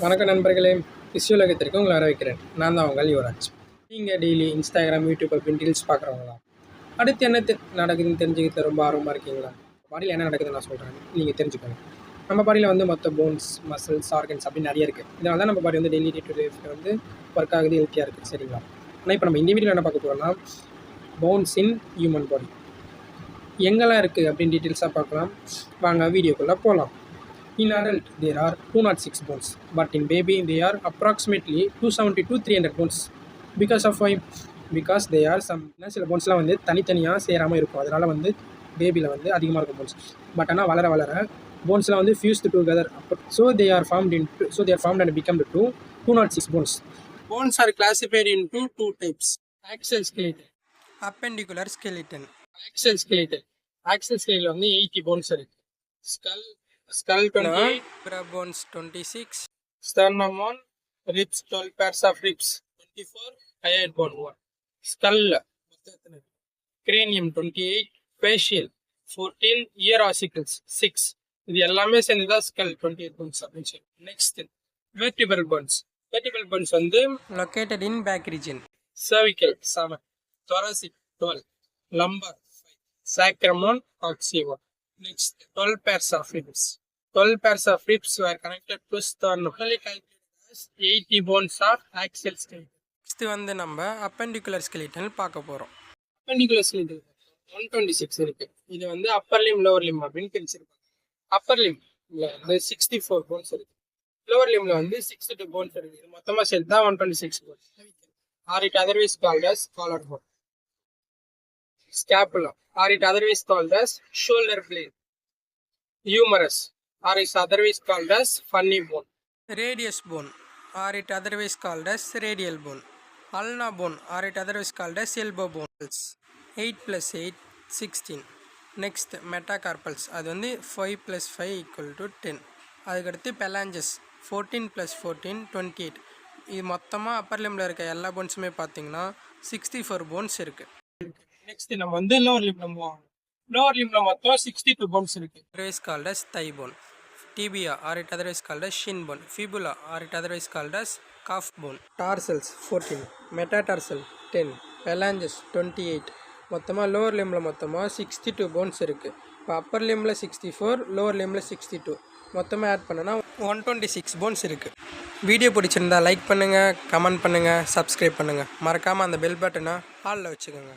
வணக்கம் நண்பர்களே, பிசியோலகத்திற்கு உங்களை வரவேற்கிறேன். நான் தான் உங்கள் யுவராஜ். நீங்கள் டெய்லி இன்ஸ்டாகிராம், யூடியூப் அப்படின்னு ரீல்ஸ் பார்க்குறவங்களா? அடுத்து என்ன நடக்குதுன்னு தெரிஞ்சுக்கிட்டு ரொம்ப ஆர்வமாக இருக்கீங்களா? பாடியில் என்ன நடக்குதுன்னு நான் சொல்கிறேன், நீங்கள் தெரிஞ்சுக்கணும். நம்ம பாடியில் வந்து மொத்த போன்ஸ், மசில்ஸ், ஆர்கன்ஸ் அப்படின்னு நிறைய இருக்குது. இதனால தான் நம்ம பாடி வந்து டெய்லி டே டு லைஃப்பில் வந்து ஒர்க் ஆகுது, ஹெல்த்தியாக இருக்குது. சரிங்களா? ஆனால் இப்போ நம்ம இந்த வீடியோவில் என்ன பார்க்க போகிறோம்னா, போன்ஸ் இன் ஹியூமன் பாடி எங்கெல்லாம் இருக்குது அப்படின்னு டீட்டெயில்ஸாக பார்க்கலாம். வாங்க வீடியோக்குள்ளே போகலாம். In adult, there are 206 bones, but in baby, there are approximately 270 to 300 bones. Because of why? Because they are some சில போன்ஸ்லாம் வந்து தனித்தனியாக சேராமல் இருக்கும். அதனால் வந்து பேபியில் வந்து அதிகமாக இருக்கும் போன்ஸ். பட் ஆனால் வளர வளர போன்ஸ்லாம் வந்து fused together. So they are formed and become the 206 bones. Bones are classified into two types: axial skeleton, appendicular skeleton. Axial skeleton வந்து 80 bones இருக்கு. Skull 28, vertebral bones 26, sternum 1, ribs 12 pairs of ribs 24, hyoid bone 1, skull cranium 28, facial 14, ear ossicles 6. இது எல்லாமே சேர்ந்துதான் skull 28 bones அப்படின்னு சொல்லி. Next, vertebral bones வந்து located in back region. Cervical 7, thoracic 12, lumbar 5, sacrum 1, coccyx 1. Next, 12 pairs of ribs. 12 pairs of ribs were connected to sternum. Calculated as 80 bones of axial skeleton. Next வந்து நம்ம appendicular skeleton பார்க்க போறோம். Appendicular skeleton 126 இருக்கு. இது வந்து upper limb, lower limb அப்படின்னு பிரிச்சிருக்காங்க. Upper limb வந்து 64 bones இருக்கு. Lower limbல வந்து 62 bones இருக்கு. இது மொத்தமா சேர்த்து தான் 126 bones. Or it otherwise called as collarbone. Scapula, or it otherwise called as shoulder blade. Humerus, or is otherwise called as funny bone. Radius bone, or it otherwise called as radial bone. Ulna bone, or it otherwise called as elbow bone. 8 plus 8, 16. Next, metacarpals, அது வந்து 5 plus 5 equal to 10. அதுக்கடுத்து phalanges, 14 plus 14, 28. இது மொத்தமாக அப்பர் லிம்பில் இருக்க எல்லா போன்ஸுமே பார்த்தீங்கன்னா 64 bones இருக்குது. Next நம்ம வந்து லோவர் லிம்ல போவோம். லோவர் லிம்ல மொத்தம் 62 bones இருக்கு. Otherwise called as thigh bone. Tibia, or it otherwise called as shin bone. Fibula, or it otherwise called as calf bone. Tarsals 14, metatarsal 10, phalanges 28. மொத்தமாக லோவர் லிம்ல மொத்தமாக 62 bones இருக்கு. இப்போ அப்பர் லிம்ல 64, லோவர் லிம்ல 62, மொத்தமாக ஆட் பண்ணனா 126 bones இருக்கு. Video பிடிச்சிருந்தா like பண்ணுங்கள், comment பண்ணுங்கள், சப்ஸ்கிரைப் பண்ணுங்கள். மறக்காமல் அந்த பெல் பட்டனை ஆலில் வச்சுக்கோங்க.